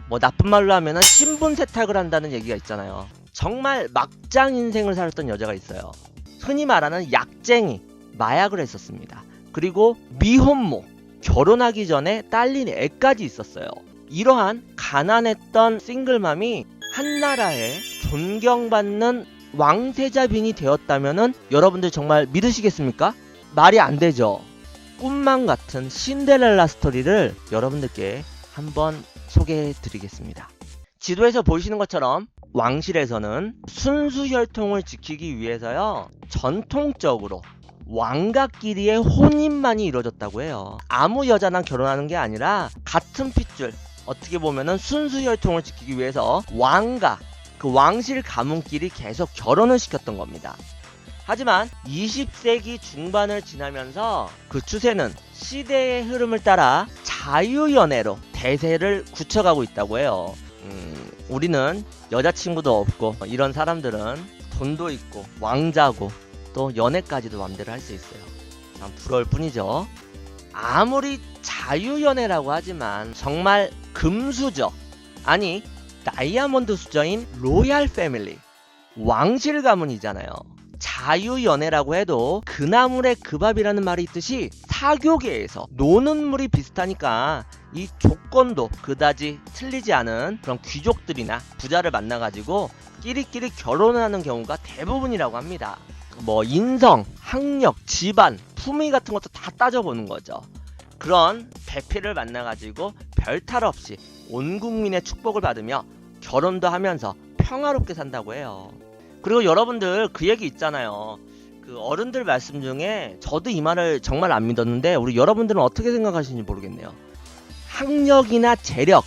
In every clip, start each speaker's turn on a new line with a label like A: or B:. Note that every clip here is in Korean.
A: 뭐 나쁜 말로 하면은 신분 세탁을 한다는 얘기가 있잖아요. 정말 막장 인생을 살았던 여자가 있어요. 흔히 말하는 약쟁이, 마약을 했었습니다. 그리고 미혼모, 결혼하기 전에 딸린 애까지 있었어요. 이러한 가난했던 싱글맘이 한나라에 존경받는 왕세자빈이 되었다면은 여러분들 정말 믿으시겠습니까? 말이 안 되죠. 꿈만 같은 신데렐라 스토리를 여러분들께 한번 소개해 드리겠습니다. 지도에서 보이시는 것처럼 왕실에서는 순수 혈통을 지키기 위해서요, 전통적으로 왕가끼리의 혼인만이 이루어졌다고 해요. 아무 여자랑 결혼하는 게 아니라 같은 핏줄, 어떻게 보면은 순수 혈통을 지키기 위해서 왕가, 그 왕실 가문끼리 계속 결혼을 시켰던 겁니다. 하지만 20세기 중반을 지나면서 그 추세는 시대의 흐름을 따라 자유연애로 대세를 굳혀가고 있다고 해요. 우리는 여자친구도 없고 이런 사람들은 돈도 있고 왕자고 또 연애까지도 맘대로 할 수 있어요. 참 부러울 뿐이죠. 아무리 자유연애라고 하지만 정말 금수저, 아니 다이아몬드 수저인 로얄 패밀리, 왕실 가문이잖아요. 자유연애라고 해도 그나물의 그 밥이라는 말이 있듯이 사교계에서 노는 물이 비슷하니까 이 조건도 그다지 틀리지 않은 그런 귀족들이나 부자를 만나가지고 끼리끼리 결혼을 하는 경우가 대부분이라고 합니다. 뭐 인성, 학력, 집안, 품위 같은 것도 다 따져보는 거죠. 그런 배필을 만나가지고 별 탈 없이 온 국민의 축복을 받으며 결혼도 하면서 평화롭게 산다고 해요. 그리고 여러분들 그 얘기 있잖아요. 그 어른들 말씀 중에 저도 이 말을 정말 안 믿었는데 우리 여러분들은 어떻게 생각하시는지 모르겠네요. 학력이나 재력,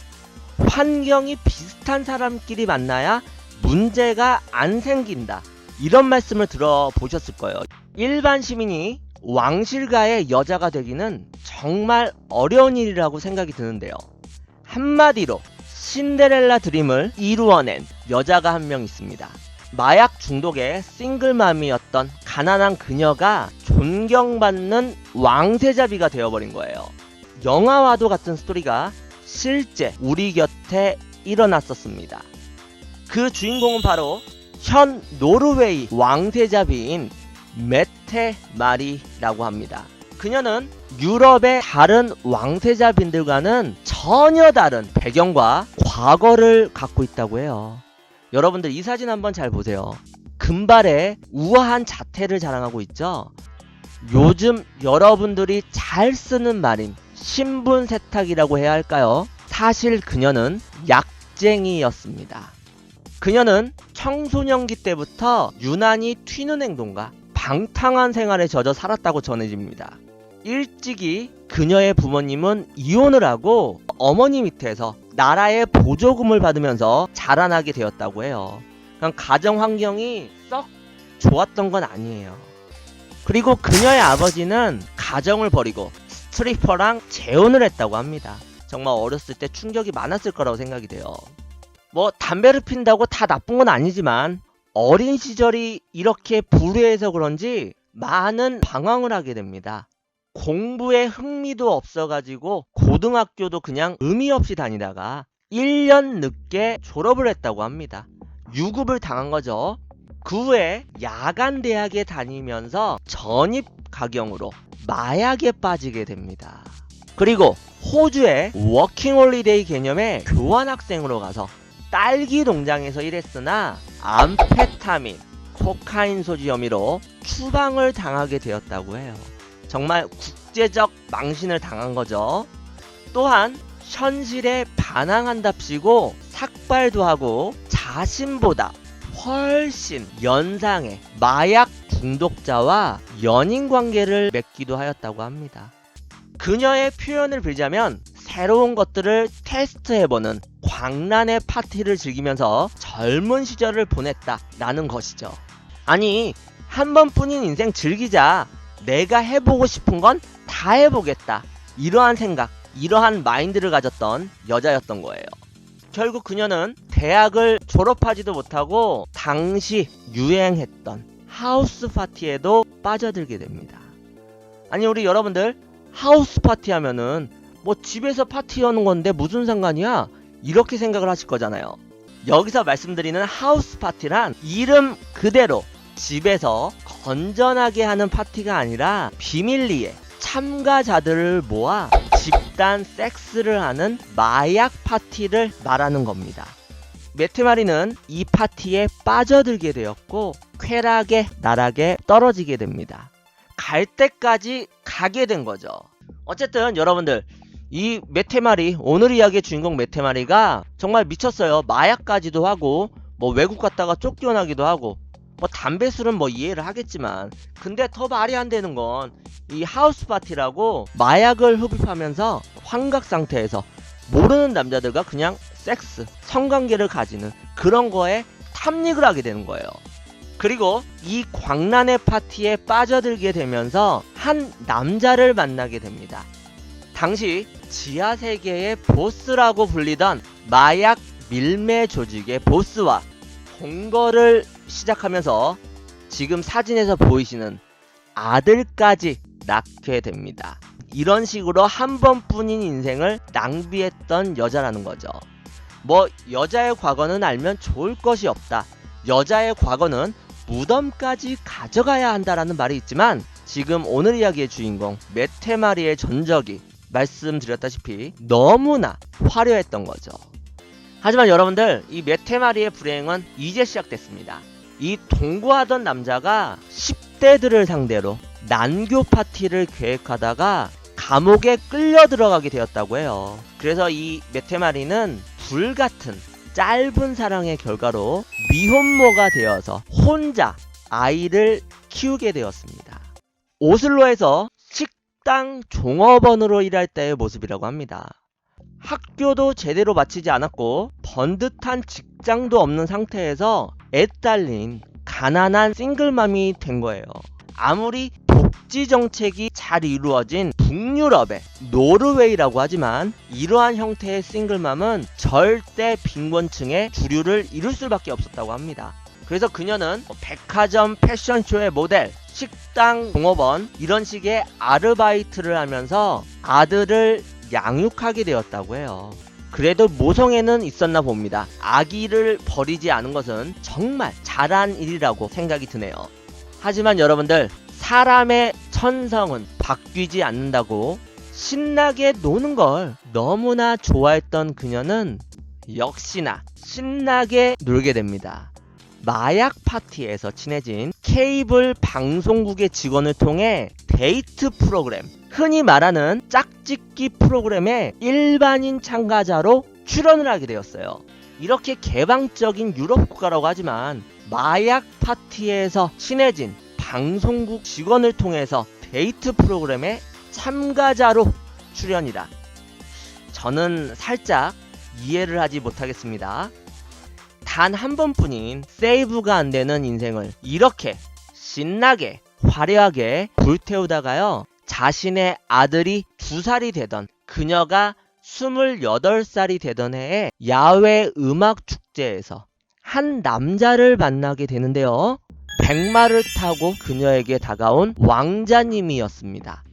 A: 환경이 비슷한 사람끼리 만나야 문제가 안 생긴다, 이런 말씀을 들어보셨을 거예요. 일반 시민이 왕실가의 여자가 되기는 정말 어려운 일이라고 생각이 드는데요. 한마디로 신데렐라 드림을 이루어낸 여자가 한 명 있습니다. 마약 중독의 싱글맘이었던 가난한 그녀가 존경받는 왕세자비가 되어버린 거예요. 영화와도 같은 스토리가 실제 우리 곁에 일어났었습니다. 그 주인공은 바로 현 노르웨이 왕세자비인 메테 마리라고 합니다. 그녀는 유럽의 다른 왕세자빈들과는 전혀 다른 배경과 과거를 갖고 있다고 해요. 여러분들 이 사진 한번 잘 보세요. 금발의 우아한 자태를 자랑하고 있죠. 요즘 여러분들이 잘 쓰는 말인 신분 세탁이라고 해야 할까요? 사실 그녀는 약쟁이였습니다. 그녀는 청소년기 때부터 유난히 튀는 행동과 방탕한 생활에 젖어 살았다고 전해집니다. 일찍이 그녀의 부모님은 이혼을 하고 어머니 밑에서 나라의 보조금을 받으면서 자라나게 되었다고 해요. 그냥 가정 환경이 썩 좋았던 건 아니에요. 그리고 그녀의 아버지는 가정을 버리고 스트리퍼랑 재혼을 했다고 합니다. 정말 어렸을 때 충격이 많았을 거라고 생각이 돼요. 뭐 담배를 핀다고 다 나쁜 건 아니지만 어린 시절이 이렇게 불우해서 그런지 많은 방황을 하게 됩니다. 공부에 흥미도 없어가지고 고등학교도 그냥 의미 없이 다니다가 1년 늦게 졸업을 했다고 합니다. 유급을 당한 거죠. 그 후에 야간 대학에 다니면서 전입 가경으로 마약에 빠지게 됩니다. 그리고 호주의 워킹홀리데이 개념의 교환학생으로 가서 딸기 농장에서 일했으나 암페타민, 코카인 소지 혐의로 추방을 당하게 되었다고 해요. 정말 국제적 망신을 당한 거죠. 또한 현실에 반항한답시고 삭발도 하고 자신보다 훨씬 연상의 마약 중독자와 연인 관계를 맺기도 하였다고 합니다. 그녀의 표현을 빌자면 새로운 것들을 테스트해보는 광란의 파티를 즐기면서 젊은 시절을 보냈다라는 것이죠. 아니, 한 번뿐인 인생 즐기자, 내가 해보고 싶은 건 다 해보겠다, 이러한 생각, 이러한 마인드를 가졌던 여자였던 거예요. 결국 그녀는 대학을 졸업하지도 못하고 당시 유행했던 하우스 파티에도 빠져들게 됩니다. 아니, 우리 여러분들 하우스 파티 하면은 뭐 집에서 파티 여는 건데 무슨 상관이야? 이렇게 생각을 하실 거잖아요. 여기서 말씀드리는 하우스 파티란 이름 그대로 집에서 건전하게 하는 파티가 아니라 비밀리에 참가자들을 모아 집단 섹스를 하는 마약 파티를 말하는 겁니다. 메테마리는 이 파티에 빠져들게 되었고 쾌락의 나락에 떨어지게 됩니다. 갈 때까지 가게 된 거죠. 어쨌든 여러분들, 이 메테마리, 오늘 이야기의 주인공 메테마리가 정말 미쳤어요. 마약까지도 하고 뭐 외국 갔다가 쫓겨나기도 하고 뭐 담배 술은 뭐 이해를 하겠지만, 근데 더 말이 안 되는 건 이 하우스 파티라고 마약을 흡입하면서 환각 상태에서 모르는 남자들과 그냥 섹스, 성관계를 가지는 그런 거에 탐닉을 하게 되는 거예요. 그리고 이 광란의 파티에 빠져들게 되면서 한 남자를 만나게 됩니다. 당시 지하세계의 보스라고 불리던 마약 밀매 조직의 보스와 동거를 시작하면서 지금 사진에서 보이시는 아들까지 낳게 됩니다. 이런 식으로 한 번뿐인 인생을 낭비했던 여자라는 거죠. 뭐 여자의 과거는 알면 좋을 것이 없다, 여자의 과거는 무덤까지 가져가야 한다라는 말이 있지만, 지금 오늘 이야기의 주인공 메테마리의 전적이 말씀드렸다시피 너무나 화려했던 거죠. 하지만 여러분들, 이 메테마리의 불행은 이제 시작됐습니다. 이 동거하던 남자가 10대들을 상대로 난교 파티를 계획하다가 감옥에 끌려 들어가게 되었다고 해요. 그래서 이 메테마리는 불같은 짧은 사랑의 결과로 미혼모가 되어서 혼자 아이를 키우게 되었습니다. 오슬로에서 식당 종업원으로 일할 때의 모습이라고 합니다. 학교도 제대로 마치지 않았고 번듯한 직장도 없는 상태에서 애딸린 가난한 싱글맘이 된 거예요. 아무리 복지 정책이 잘 이루어진 북유럽의 노르웨이라고 하지만 이러한 형태의 싱글맘은 절대 빈곤층의 주류를 이룰 수밖에 없었다고 합니다. 그래서 그녀는 백화점 패션쇼의 모델, 식당 종업원 이런 식의 아르바이트를 하면서 아들을 양육하게 되었다고 해요. 그래도 모성애는 있었나 봅니다. 아기를 버리지 않은 것은 정말 잘한 일이라고 생각이 드네요. 하지만 여러분들, 사람의 천성은 바뀌지 않는다고 신나게 노는 걸 너무나 좋아했던 그녀는 역시나 신나게 놀게 됩니다. 마약 파티에서 친해진 케이블 방송국의 직원을 통해 데이트 프로그램, 흔히 말하는 짝짓기 프로그램에 일반인 참가자로 출연을 하게 되었어요. 이렇게 개방적인 유럽 국가라고 하지만 마약 파티에서 친해진 방송국 직원을 통해서 데이트 프로그램에 참가자로 출연이라, 저는 살짝 이해를 하지 못하겠습니다. 단 한 번뿐인 세이브가 안 되는 인생을 이렇게 신나게 화려하게 불태우다가요, 자신의 아들이 2살이 되던, 그녀가 28살이 되던 해에 야외 음악 축제에서 한 남자를 만나게 되는데요. 백마를 타고 그녀에게 다가온 왕자님이었습니다.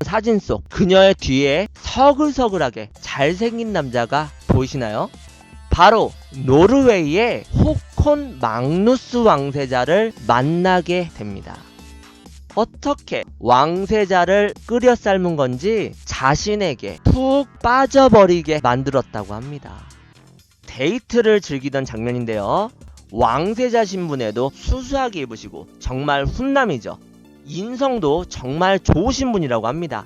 A: 사진 속 그녀의 뒤에 서글서글하게 잘생긴 남자가 보이시나요? 바로 노르웨이의 호콘 마그누스 왕세자를 만나게 됩니다. 어떻게 왕세자를 끓여 삶은 건지 자신에게 푹 빠져버리게 만들었다고 합니다. 데이트를 즐기던 장면인데요. 왕세자 신분에도 수수하게 입으시고 정말 훈남이죠. 인성도 정말 좋으신 분이라고 합니다.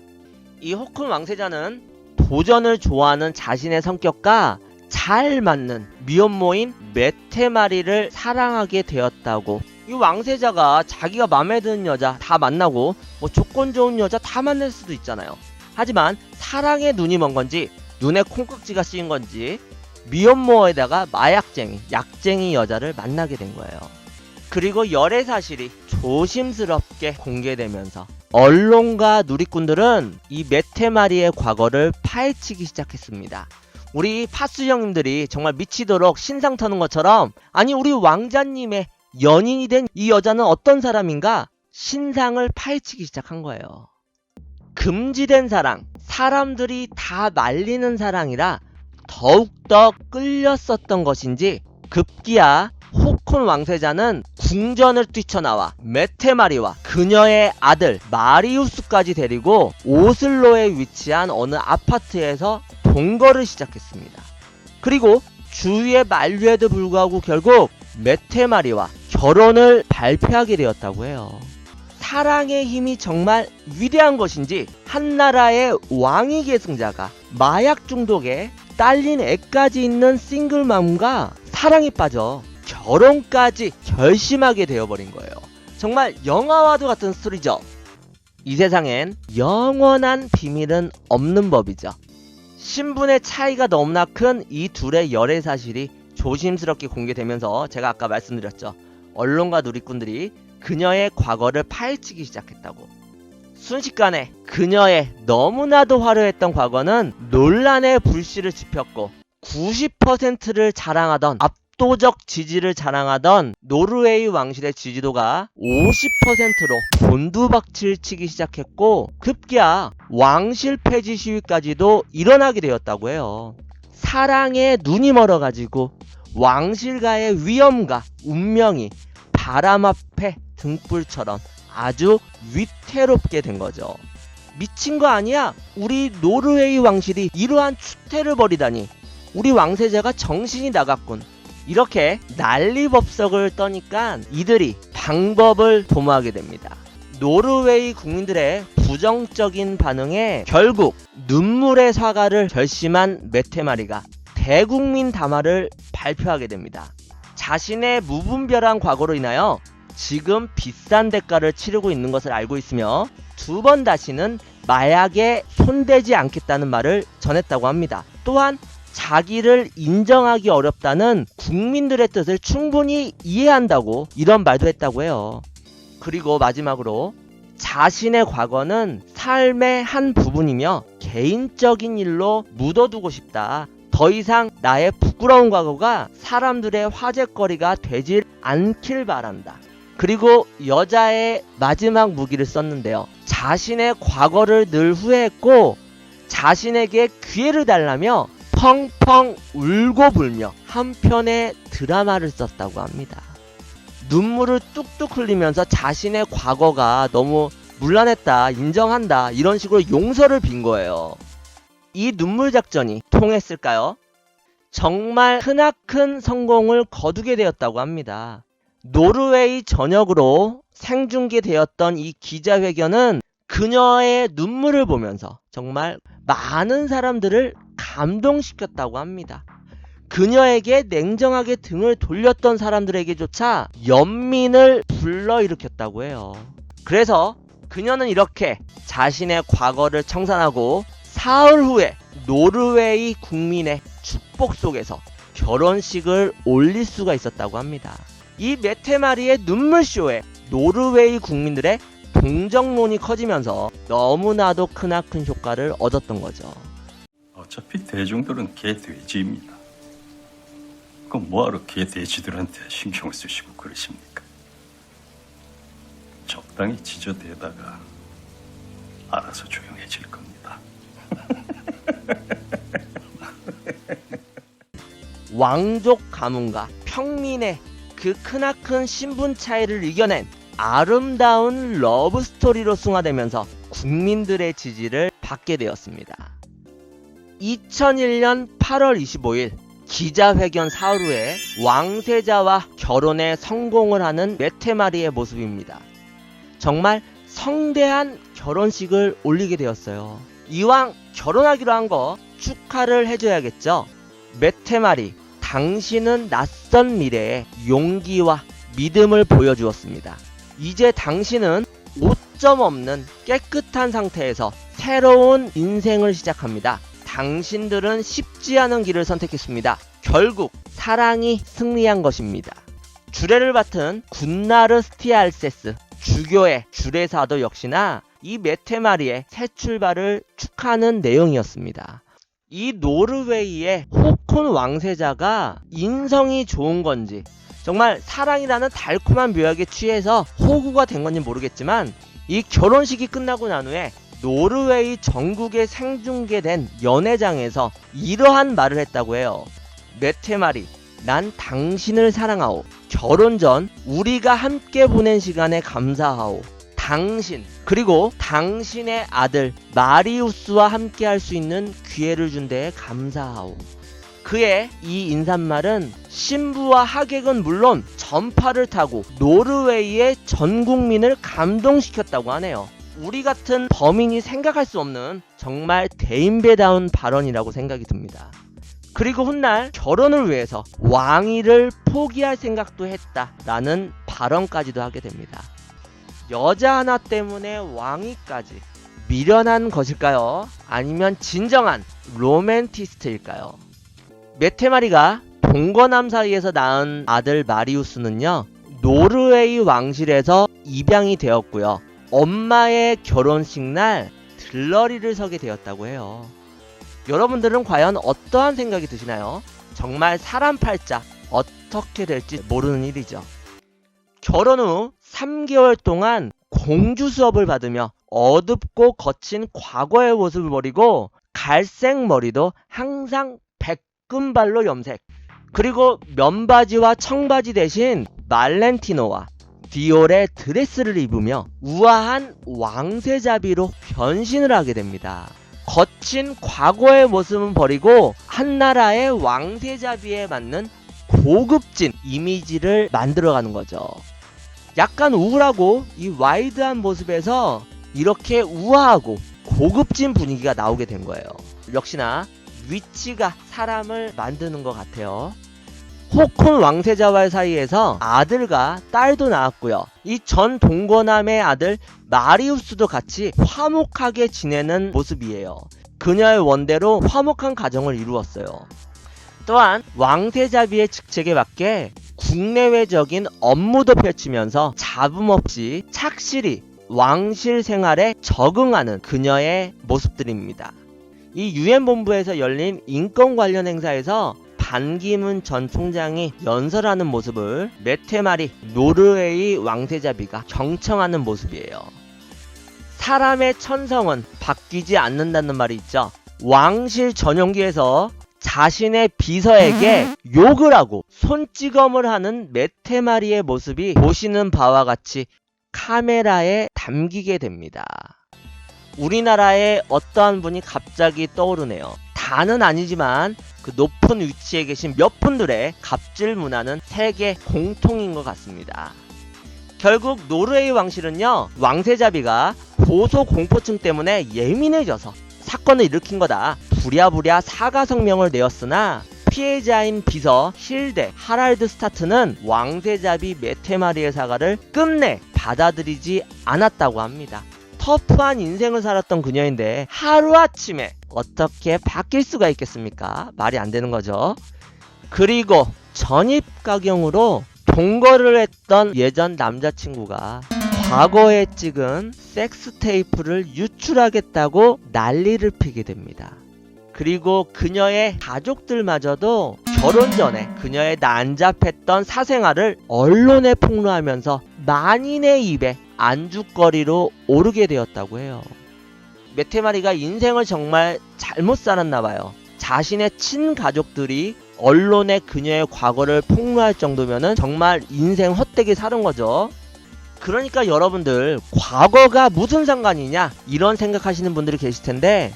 A: 이 호콘 왕세자는 도전을 좋아하는 자신의 성격과 잘 맞는 미혼모인 메테마리를 사랑하게 되었다고. 이 왕세자가 자기가 마음에 드는 여자 다 만나고 뭐 조건 좋은 여자 다 만날 수도 있잖아요. 하지만 사랑에 눈이 먼 건지 눈에 콩깍지가 씌인 건지 미혼모에다가 마약쟁이, 약쟁이 여자를 만나게 된 거예요. 그리고 열애 사실이 조심스럽게 공개되면서 언론과 누리꾼들은 이 메테마리의 과거를 파헤치기 시작했습니다. 우리 파수 형님들이 정말 미치도록 신상 터는 것처럼, 아니 우리 왕자님의 연인이 된 이 여자는 어떤 사람인가 신상을 파헤치기 시작한 거예요. 금지된 사랑, 사람들이 다 말리는 사랑이라 더욱더 끌렸었던 것인지 급기야 호콘 왕세자는 궁전을 뛰쳐나와 메테마리와 그녀의 아들 마리우스까지 데리고 오슬로에 위치한 어느 아파트에서 동거를 시작했습니다. 그리고 주위의 만류에도 불구하고 결국 메테마리와 결혼을 발표하게 되었다고 해요. 사랑의 힘이 정말 위대한 것인지 한나라의 왕위 계승자가 마약 중독에 딸린 애까지 있는 싱글맘과 사랑에 빠져 결혼까지 결심하게 되어버린 거예요. 정말 영화와도 같은 스토리죠. 이 세상엔 영원한 비밀은 없는 법이죠. 신분의 차이가 너무나 큰 이 둘의 열애 사실이 조심스럽게 공개되면서 제가 아까 말씀드렸죠. 언론과 누리꾼들이 그녀의 과거를 파헤치기 시작했다고. 순식간에 그녀의 너무나도 화려했던 과거는 논란의 불씨를 지폈고 90%를 자랑하던 압도적 지지를 자랑하던 노르웨이 왕실의 지지도가 50%로 곤두박질 치기 시작했고 급기야 왕실 폐지 시위까지도 일어나게 되었다고 해요. 사랑에 눈이 멀어가지고 왕실과의 위엄과 운명이 바람 앞에 등불처럼 아주 위태롭게 된 거죠. 미친 거 아니야? 우리 노르웨이 왕실이 이러한 추태를 벌이다니. 우리 왕세자가 정신이 나갔군. 이렇게 난리법석을 떠니까 이들이 방법을 도모하게 됩니다. 노르웨이 국민들의 부정적인 반응에 결국 눈물의 사과를 결심한 메테마리가 대국민 담화를 발표하게 됩니다. 자신의 무분별한 과거로 인하여 지금 비싼 대가를 치르고 있는 것을 알고 있으며 두 번 다시는 마약에 손대지 않겠다는 말을 전했다고 합니다. 또한 자기를 인정하기 어렵다는 국민들의 뜻을 충분히 이해한다고 이런 말도 했다고 해요. 그리고 마지막으로 자신의 과거는 삶의 한 부분이며 개인적인 일로 묻어두고 싶다. 더 이상 나의 부끄러운 과거가 사람들의 화제거리가 되질 않길 바란다. 그리고 여자의 마지막 무기를 썼는데요. 자신의 과거를 늘 후회했고 자신에게 기회를 달라며 펑펑 울고 불며 한 편의 드라마를 썼다고 합니다. 눈물을 뚝뚝 흘리면서 자신의 과거가 너무 문란했다, 인정한다 이런 식으로 용서를 빈 거예요. 이 눈물 작전이 통했을까요? 정말 크나큰 성공을 거두게 되었다고 합니다. 노르웨이 전역으로 생중계되었던 이 기자회견은 그녀의 눈물을 보면서 정말 많은 사람들을 감동시켰다고 합니다. 그녀에게 냉정하게 등을 돌렸던 사람들에게조차 연민을 불러일으켰다고 해요. 그래서 그녀는 이렇게 자신의 과거를 청산하고 사흘 후에 노르웨이 국민의 축복 속에서 결혼식을 올릴 수가 있었다고 합니다. 이 메테마리의 눈물쇼에 노르웨이 국민들의 동정론이 커지면서 너무나도 크나큰 효과를 얻었던 거죠.
B: 어차피 대중들은 개돼지입니다. 그럼 뭐하러 개돼지들한테 신경을 쓰시고 그러십니까? 적당히 지저대다가 알아서 조용해질 겁니다.
A: 왕족 가문과 평민의 그 크나큰 신분 차이를 이겨낸 아름다운 러브스토리로 숭화되면서 국민들의 지지를 받게 되었습니다. 2001년 8월 25일 기자회견 사흘 후에 왕세자와 결혼에 성공을 하는 메테마리의 모습입니다. 정말 성대한 결혼식을 올리게 되었어요. 이왕 결혼하기로 한 거 축하를 해줘야겠죠. 메테마리, 당신은 낯선 미래에 용기와 믿음을 보여주었습니다. 이제 당신은 오점 없는 깨끗한 상태에서 새로운 인생을 시작합니다. 당신들은 쉽지 않은 길을 선택했습니다. 결국 사랑이 승리한 것입니다. 주례를 맡은 군나르 스티알세스 주교의 주례사도 역시나 이 메테마리의 새 출발을 축하하는 내용이었습니다. 이 노르웨이의 호콘 왕세자가 인성이 좋은 건지 정말 사랑이라는 달콤한 묘약에 취해서 호구가 된 건지 모르겠지만 이 결혼식이 끝나고 난 후에 노르웨이 전국에 생중계된 연회장에서 이러한 말을 했다고 해요. 메테마리, 난 당신을 사랑하오. 결혼 전 우리가 함께 보낸 시간에 감사하오. 당신, 그리고 당신의 아들 마리우스와 함께 할 수 있는 기회를 준 데에 감사하오. 그의 이 인사말은 신부와 하객은 물론 전파를 타고 노르웨이의 전 국민을 감동시켰다고 하네요. 우리 같은 범인이 생각할 수 없는 정말 대인배다운 발언이라고 생각이 듭니다. 그리고 훗날 결혼을 위해서 왕위를 포기할 생각도 했다라는 발언까지도 하게 됩니다. 여자 하나 때문에 왕위까지 미련한 것일까요? 아니면 진정한 로맨티스트일까요? 메테마리가 동거남 사이에서 낳은 아들 마리우스는요, 노르웨이 왕실에서 입양이 되었고요. 엄마의 결혼식 날 들러리를 서게 되었다고 해요. 여러분들은 과연 어떠한 생각이 드시나요? 정말 사람 팔자 어떻게 될지 모르는 일이죠. 결혼 후 3개월 동안 공주 수업을 받으며 어둡고 거친 과거의 모습을 버리고 갈색 머리도 항상 백금발로 염색, 그리고 면바지와 청바지 대신 말렌티노와 디올의 드레스를 입으며 우아한 왕세자비로 변신을 하게 됩니다. 거친 과거의 모습은 버리고 한나라의 왕세자비에 맞는 고급진 이미지를 만들어가는 거죠. 약간 우울하고 이 와이드한 모습에서 이렇게 우아하고 고급진 분위기가 나오게 된 거예요. 역시나 위치가 사람을 만드는 것 같아요. 호콘 왕세자와 사이에서 아들과 딸도 낳았고요. 이 전 동거남의 아들 마리우스도 같이 화목하게 지내는 모습이에요. 그녀의 원대로 화목한 가정을 이루었어요. 또한 왕세자비의 직책에 맞게 국내외적인 업무도 펼치면서 잡음 없이 착실히 왕실 생활에 적응하는 그녀의 모습들입니다. 이 유엔 본부에서 열린 인권 관련 행사에서 반기문 전 총장이 연설하는 모습을 메테마리 노르웨이 왕세자비가 경청하는 모습이에요. 사람의 천성은 바뀌지 않는다는 말이 있죠. 왕실 전용기에서 자신의 비서에게 욕을 하고 손찌검을 하는 메테마리의 모습이 보시는 바와 같이 카메라에 담기게 됩니다. 우리나라에 어떠한 분이 갑자기 떠오르네요. 다는 아니지만 그 높은 위치에 계신 몇 분들의 갑질 문화는 세계 공통인 것 같습니다. 결국 노르웨이 왕실은요, 왕세자비가 고소 공포증 때문에 예민해져서 사건을 일으킨 거다, 부랴부랴 사과 성명을 내었으나 피해자인 비서 힐데 하랄드 스타트는 왕세자비 메테마리의 사과를 끝내 받아들이지 않았다고 합니다. 터프한 인생을 살았던 그녀인데 하루아침에 어떻게 바뀔 수가 있겠습니까? 말이 안 되는 거죠. 그리고 전입가경으로 동거를 했던 예전 남자친구가 과거에 찍은 섹스 테이프를 유출하겠다고 난리를 피게 됩니다. 그리고 그녀의 가족들마저도 결혼 전에 그녀의 난잡했던 사생활을 언론에 폭로하면서 만인의 입에 안주거리로 오르게 되었다고 해요. 메테마리가 인생을 정말 잘못 살았나봐요. 자신의 친가족들이 언론에 그녀의 과거를 폭로할 정도면은 정말 인생 헛되게 사는 거죠. 그러니까 여러분들, 과거가 무슨 상관이냐 이런 생각하시는 분들이 계실 텐데,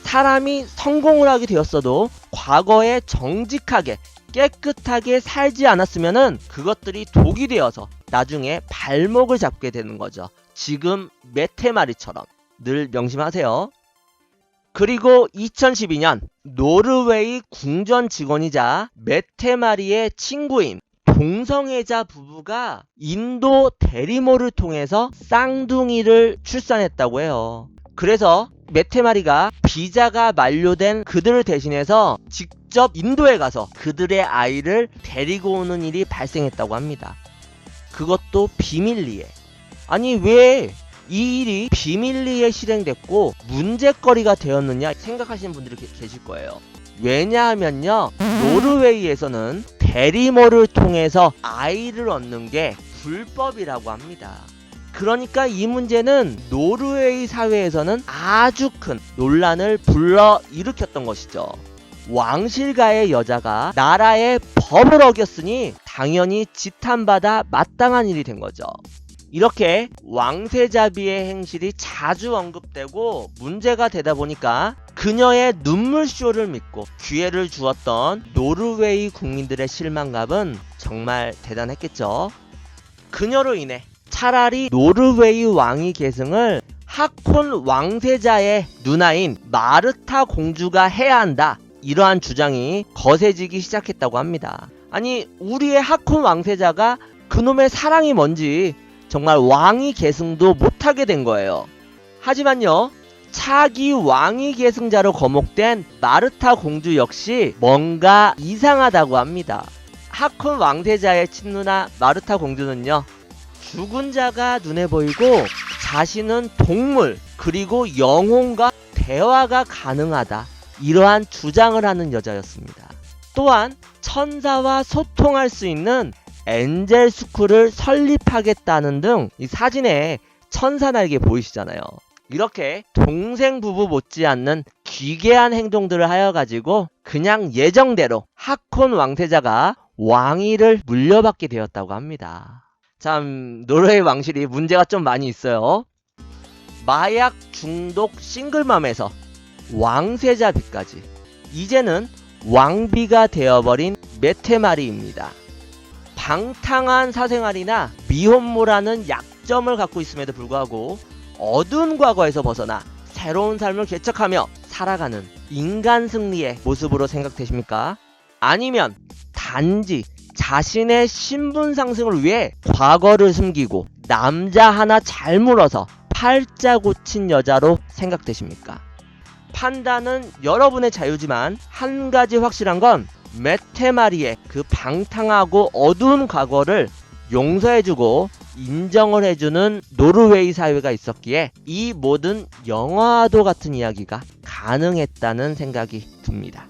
A: 사람이 성공을 하게 되었어도 과거에 정직하게 깨끗하게 살지 않았으면은 그것들이 독이 되어서 나중에 발목을 잡게 되는 거죠. 지금 메테마리처럼 늘 명심하세요. 그리고 2012년 노르웨이 궁전 직원이자 메테마리의 친구인 동성애자 부부가 인도 대리모를 통해서 쌍둥이를 출산했다고 해요. 그래서 메테마리가 비자가 만료된 그들을 대신해서 직접 인도에 가서 그들의 아이를 데리고 오는 일이 발생했다고 합니다. 그것도 비밀리에. 아니, 왜 이 일이 비밀리에 실행됐고 문제거리가 되었느냐 생각하시는 분들이 계실 거예요. 왜냐하면요, 노르웨이에서는 대리모를 통해서 아이를 얻는 게 불법이라고 합니다. 그러니까 이 문제는 노르웨이 사회에서는 아주 큰 논란을 불러일으켰던 것이죠. 왕실가의 여자가 나라의 법을 어겼으니 당연히 지탄받아 마땅한 일이 된 거죠. 이렇게 왕세자비의 행실이 자주 언급되고 문제가 되다 보니까 그녀의 눈물쇼를 믿고 기회를 주었던 노르웨이 국민들의 실망감은 정말 대단했겠죠. 그녀로 인해 차라리 노르웨이 왕위 계승을 하콘 왕세자의 누나인 마르타 공주가 해야 한다, 이러한 주장이 거세지기 시작했다고 합니다. 아니, 우리의 하콘 왕세자가 그놈의 사랑이 뭔지 정말 왕위 계승도 못하게 된 거예요. 하지만요, 차기 왕위 계승자로 거목된 마르타 공주 역시 뭔가 이상하다고 합니다. 하콘 왕세자의 친누나 마르타 공주는요, 죽은 자가 눈에 보이고 자신은 동물 그리고 영혼과 대화가 가능하다, 이러한 주장을 하는 여자였습니다. 또한 천사와 소통할 수 있는 엔젤 스쿨을 설립하겠다는 등 이 사진에 천사 날개 보이시잖아요. 이렇게 동생 부부 못지않는 기괴한 행동들을 하여 가지고 그냥 예정대로 하콘 왕세자가 왕위를 물려받게 되었다고 합니다. 참, 노르웨이 왕실이 문제가 좀 많이 있어요. 마약 중독 싱글맘에서 왕세자비까지, 이제는 왕비가 되어버린 메테마리입니다. 방탕한 사생활이나 미혼모라는 약점을 갖고 있음에도 불구하고 어두운 과거에서 벗어나 새로운 삶을 개척하며 살아가는 인간 승리의 모습으로 생각되십니까? 아니면 단지 자신의 신분 상승을 위해 과거를 숨기고 남자 하나 잘 물어서 팔자 고친 여자로 생각되십니까? 판단은 여러분의 자유지만 한 가지 확실한 건 메테마리의 그 방탕하고 어두운 과거를 용서해주고 인정을 해주는 노르웨이 사회가 있었기에 이 모든 영화도 같은 이야기가 가능했다는 생각이 듭니다.